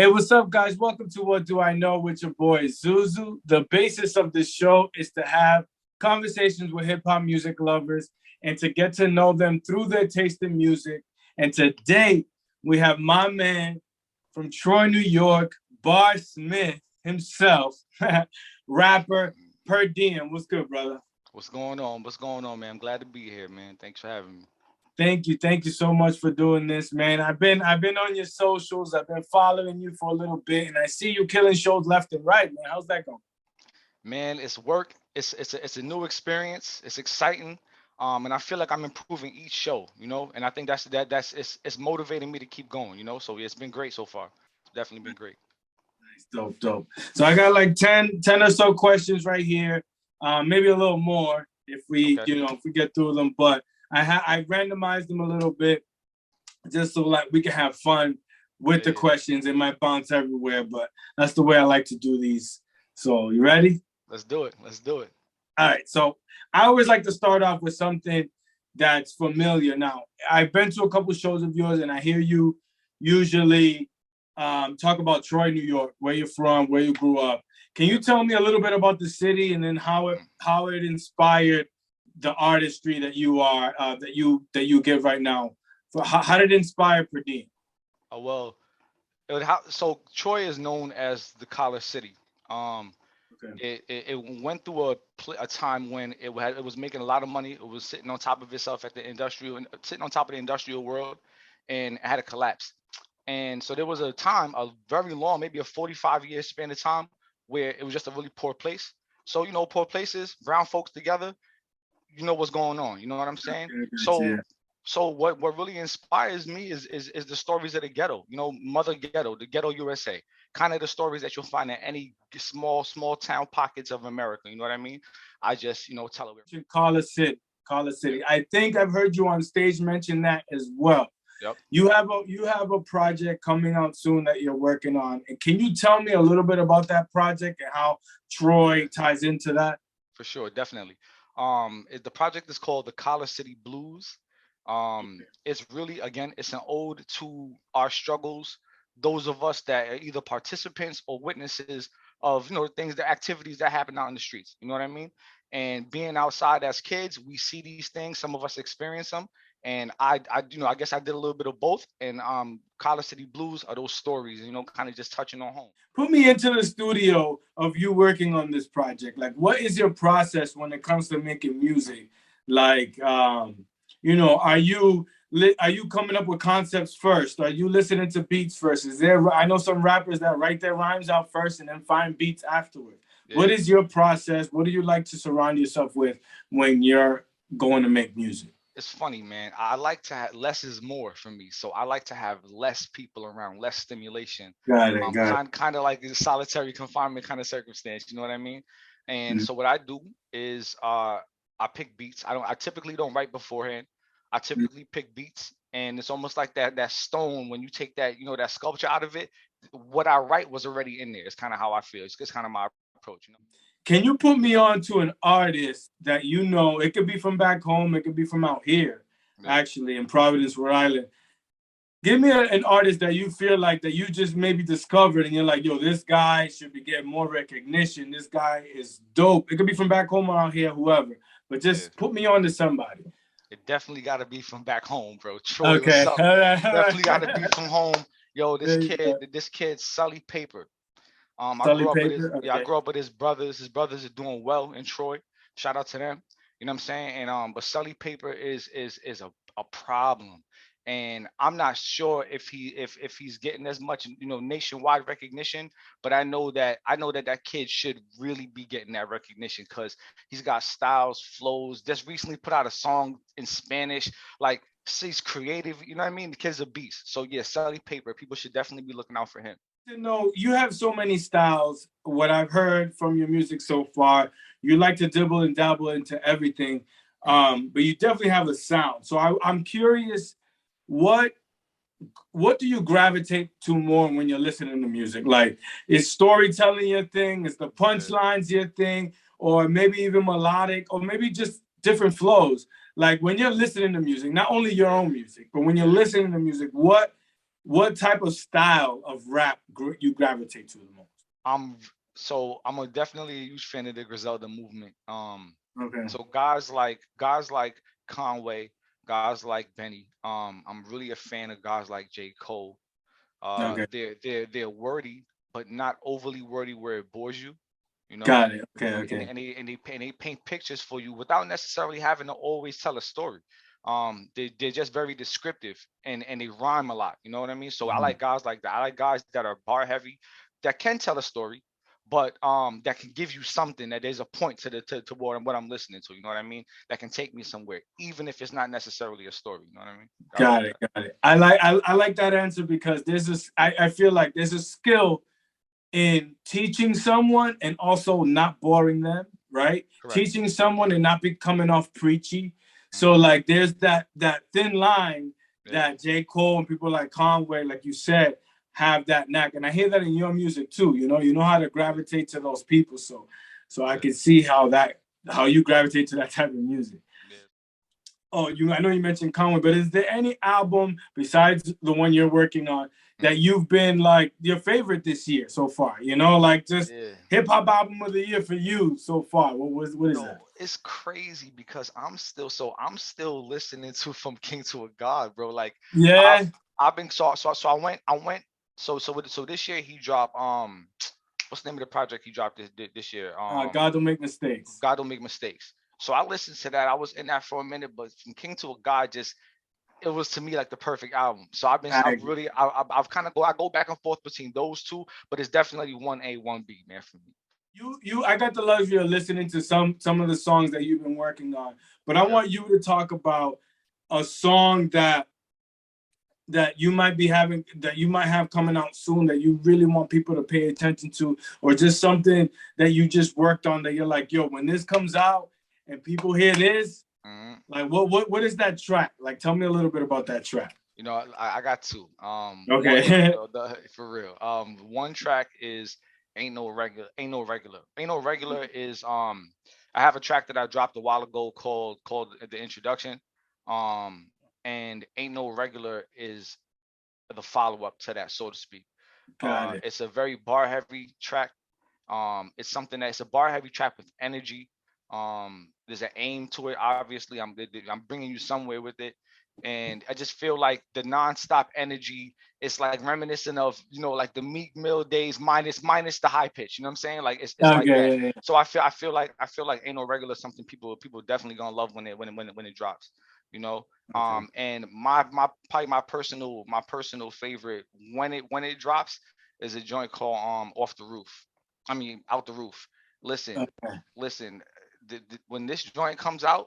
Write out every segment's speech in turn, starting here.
Hey, what's up, guys? Welcome to What Do I Know with your boy Zuzu. The basis of the show is to have conversations with hip hop music lovers and to get to know them through their taste in music. And today we have my man from Troy, New York, Bar Smith himself, rapper Per Diem. What's good, brother? What's going on? What's going on, man? I'm glad to be here, man. Thanks for having me. Thank you so much for doing this, man. I've been on your socials. I've been following you for a little bit, and I see you killing shows left and right, man. How's that going? Man, it's work. It's a new experience. It's exciting. And I feel like I'm improving each show, and I think that's it's motivating me to keep going, So it's been great so far. It's definitely been great. Nice, dope. So I got like 10 or so questions right here, maybe a little more if we, Okay. if we get through them. But I randomized them a little bit just so like we can have fun with the Yeah. questions. It might bounce everywhere, but that's the way I like to do these. So you ready? Let's do it. Let's do it. All right. So I always like to start off with something that's familiar. Now, I've been to a couple shows of yours, and I hear you usually talk about Troy, New York, where you're from, where you grew up. Can you tell me a little bit about the city and then how it inspired the artistry that you are that you give right now? How did it inspire Pradine? Well, so Troy is known as the Collar City. Um, Okay. it went through a time when it was making a lot of money. It was sitting on top of itself at the industrial and sitting on top of the industrial world, and it had a collapse. And so there was a time, a very long, maybe a 45-year span of time, where it was just a really poor place. So poor places, brown folks together, you know what's going on. You know what I'm saying? Yeah. So what really inspires me is the stories of the ghetto. Mother Ghetto, the Ghetto USA, kind of the stories that you'll find in any small town pockets of America. You know what I mean? I just tell it. Call City. Call City. I think I've heard you on stage mention that as well. Yep. You have a project coming out soon that you're working on. And can you tell me a little bit about that project and how Troy ties into that? For sure, definitely. The project is called the Collar City Blues. It's really, again, it's an ode to our struggles, those of us that are either participants or witnesses of things, the activities that happen out in the streets. You know what I mean? And being outside as kids, we see these things. Some of us experience them, and I guess I did a little bit of both. And Collar City Blues are those stories, kind of just touching on home. Put me into the studio of you working on this project. Like, what is your process when it comes to making music? Like, are you coming up with concepts first? Are you listening to beats first? I know some rappers that write their rhymes out first and then find beats afterward. Yeah. What is your process? What do you like to surround yourself with when you're going to make music? It's funny, man. I like to have less is more for me. So I like to have less people around, less stimulation. Got it. Got it. Kind of like a solitary confinement kind of circumstance. You know what I mean? And so what I do is I pick beats. I typically don't write beforehand. I typically pick beats, and it's almost like that stone when you take that that sculpture out of it. What I write was already in there. It's kind of how I feel. It's kind of my approach. Can you put me on to an artist that you know? It could be from back home. It could be from out here, actually, in Providence, Rhode Island. Give me an artist that you feel like that you just maybe discovered and you're like, yo, this guy should be getting more recognition. This guy is dope. It could be from back home or out here, whoever. But just put me on to somebody. It definitely got to be from back home, bro. Troy, okay. What's up? Definitely got to be from home. Yo, this kid, Sully Paper. I grew up with his, I grew up with his brothers. His brothers are doing well in Troy. Shout out to them. You know what I'm saying? And but Sully Paper is a problem. And I'm not sure if he's getting as much nationwide recognition, but I know that kid should really be getting that recognition because he's got styles, flows. Just recently put out a song in Spanish. Like, he's creative. You know what I mean? The kid's a beast. So yeah, Sully Paper. People should definitely be looking out for him. You have so many styles. What I've heard from your music so far, you like to dibble and dabble into everything, but you definitely have a sound. So I'm curious. What do you gravitate to more when you're listening to music? Like, is storytelling your thing? Is the punchlines your thing? Or maybe even melodic, or maybe just different flows? Like, when you're listening to music, not only your own music, but when you're listening to music, what what type of style of rap you gravitate to the most? I'm I'm a definitely a huge fan of the Griselda movement. Okay. So guys like Conway, guys like Benny. I'm really a fan of guys like J. Cole. Okay. They're wordy, but not overly wordy where it bores you. You know, Got it. Okay. Okay. and they paint pictures for you without necessarily having to always tell a story. They're just very descriptive and they rhyme a lot. You know what I mean? So I like guys like that. I like guys that are bar heavy, that can tell a story, but that can give you something, that there's a point to what I'm listening to. You know what I mean? That can take me somewhere, even if it's not necessarily a story. You know what I mean? Got it. Got it. I like that answer because there's this. I feel like there's a skill in teaching someone and also not boring them, right? Correct. Teaching someone and not be coming off preachy. So Mm-hmm. like there's that thin line Yeah. that J. Cole and people like Conway, like you said, have that knack. And I hear that in your music too. You know how to gravitate to those people. So I can see how you gravitate to that type of music. Yeah. Oh, I know you mentioned Conway, but is there any album besides the one you're working on that you've been like your favorite this year so far? You know, like just hip hop album of the year for you so far. What is that? It's crazy because I'm still listening to From King to a God, bro. Like Yeah. I've been so I went so this year he dropped what's the name of the project he dropped this year? God Don't Make Mistakes. God Don't Make Mistakes. So I listened to that. I was in that for a minute, but From King to a God just, it was to me like the perfect album. So I've kind of I go back and forth between those two, but it's definitely 1A, 1B, man, for me. I got the luxury of listening to some of the songs that you've been working on, but I want you to talk about a song that you might have coming out soon that you really want people to pay attention to, or just something that you just worked on that you're like, yo, when this comes out and people hear this, like what is that track? Like, tell me a little bit about that track. You know, I got two. Okay. For real. One track is Ain't No Regular. Ain't No Regular. Ain't No Regular is I have a track that I dropped a while ago called The Introduction. And Ain't No Regular is the follow up to that, so to speak. Got it. It's a very bar heavy track. It's something that's a bar heavy track with energy. There's an aim to it. Obviously, I'm bringing you somewhere with it, and I just feel like the nonstop energy. It's like reminiscent of, you know, like the Meek Mill days minus the high pitch. You know what I'm saying? Like it's okay, like that. yeah. So I feel like Ain't No Regular is something people definitely gonna love when it drops. You know. Okay. And probably my personal favorite when it drops is a joint called Off the Roof. I mean, Out the Roof. Listen, Okay. listen. When this joint comes out,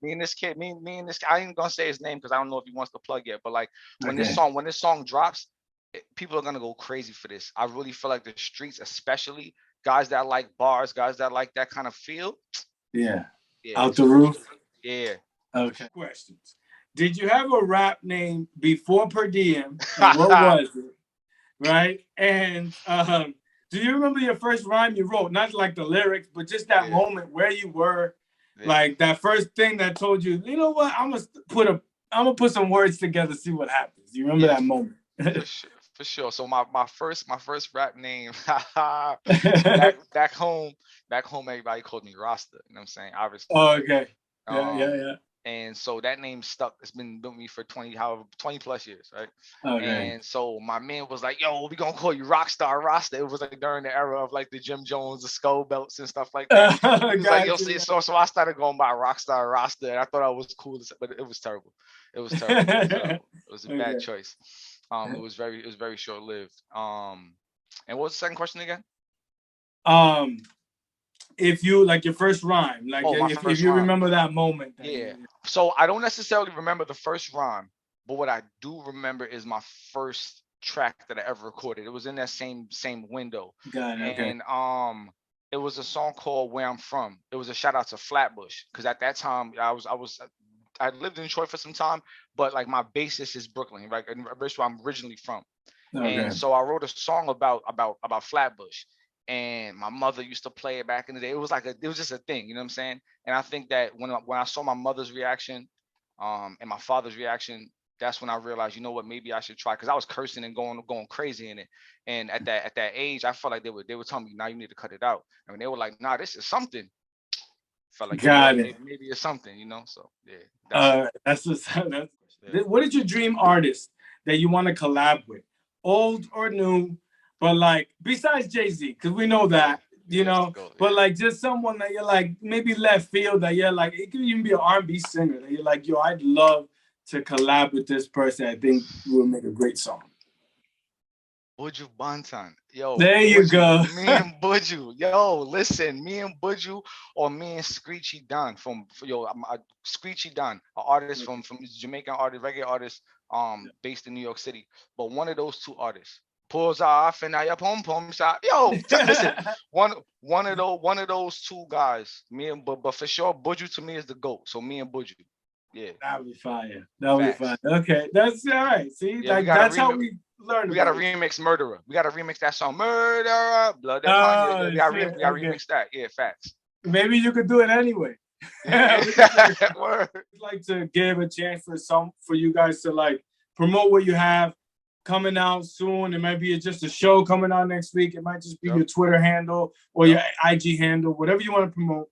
me and this kid, I ain't gonna say his name because I don't know if he wants to plug yet. But like when this song drops, people are gonna go crazy for this. I really feel like the streets, especially guys that like bars, guys that like that kind of feel. Yeah. Yeah. Out the Roof. Yeah. Okay. Questions. Did you have a rap name before Per Diem? And what was it? Right? And do you remember your first rhyme you wrote? Not like the lyrics, but just that moment where you were, like that first thing that told you, you know what? I'm gonna put some words together, see what happens. Do you remember that moment? For sure. So my first rap name, back home, everybody called me Rasta. You know what I'm saying? Obviously. Oh, okay. Yeah. And so that name stuck. It's been with me for 20 plus years, right? Okay. And so my man was like, "Yo, we gonna call you Rockstar Rasta." It was like during the era of like the Jim Jones, the skull belts and stuff like that. He was like, "Yo, so I started going by Rockstar Rasta, and I thought I was cool, but it was terrible. It was terrible. It was a bad choice. It was very short lived. And what was the second question again? If you like your first rhyme, like if you remember that moment. So I don't necessarily remember the first rhyme, but what I do remember is my first track that I ever recorded. It was in that same window. Got it. And it was a song called Where I'm From. It was a shout out to Flatbush, because at that time I lived in Detroit for some time, but like my basis is Brooklyn, right? And that's where I'm originally from. Okay. And so I wrote a song about Flatbush. And my mother used to play it back in the day. It was just a thing, you know what I'm saying? And I think that when I saw my mother's reaction, and my father's reaction, that's when I realized, you know what, maybe I should try, because I was cursing and going crazy in it. And at that age, I felt like they were telling me, now you need to cut it out. I mean, they were like, nah, this is something. Felt like, you know what, maybe it's something, you know. So yeah, that's what is your dream artist that you want to collab with, old or new, but like besides Jay-Z, because we know that, you know, but like just someone that you're like maybe left field, that you're like, it could even be an R&B singer that you're like, yo, I'd love to collab with this person. I think we'll make a great song. Buju Banton. Yo, there you go. Me and Buju. Yo, listen, me and Buju, or me and Screechy Don from Screechy Don, an artist from Jamaican artist, reggae artist, based in New York City. But one of those two artists pulls off and I pom pom shot. Yo, listen, one of those two guys. Me and but for sure, Buju to me is the GOAT. So me and Buju. Yeah. That'll be fire. That'll be fire. Okay, that's all right. See, like that's how we learn. We got to remix Murderer. We got to remix that song, Murderer, Blood. We got to remix that. Yeah, facts. Maybe you could do it anyway. I'd like to give a chance for you guys to like promote what you have coming out soon. It might be just a show coming out next week. It might just be your Twitter handle or your IG handle, whatever you want to promote.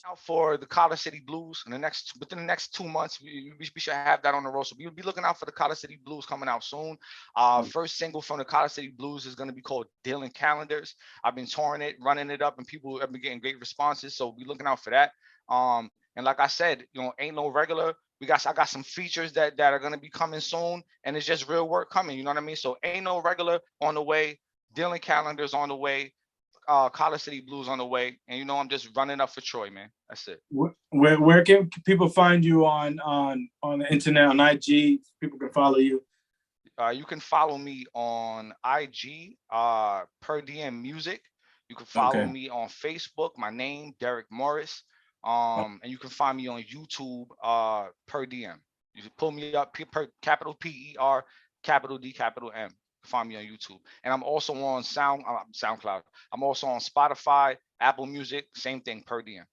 Out for the Collar City Blues within the next 2 months. We should have that on the road. So we'll be looking out for the Collar City Blues coming out soon. First single from the Collar City Blues is going to be called Dealing Calendars. I've been touring it, running it up, and people have been getting great responses. So be looking out for that. And like I said, you know, ain't no regular. I got some features that are going to be coming soon, and it's just real work coming. You know what I mean? So ain't no regular on the way. Dealing Calendars on the way. Collar City Blues on the way, and you know I'm just running up for Troy, man. That's it. Where can people find you on the internet, on IG? People can follow you. You can follow me on IG, Per Diem Music. You can follow me on Facebook. My name, Derek Morris. And you can find me on YouTube, Per Diem. You can pull me up, capital PER, capital D, capital M. Find me on YouTube, and I'm also on SoundCloud. I'm also on Spotify, Apple Music, same thing, Per Diem.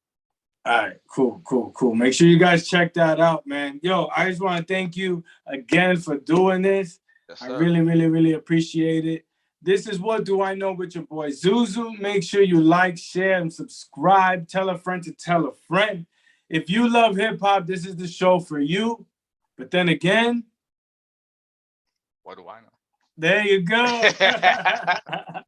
All right, cool. Make sure you guys check that out, man. Yo, I just want to thank you again for doing this. Yes, I really appreciate it. This is What Do I Know with your boy Zuzu. Make sure you like, share, and subscribe. Tell a friend to tell a friend. If you love hip hop, this is the show for you. But then again, what do I know? There you go.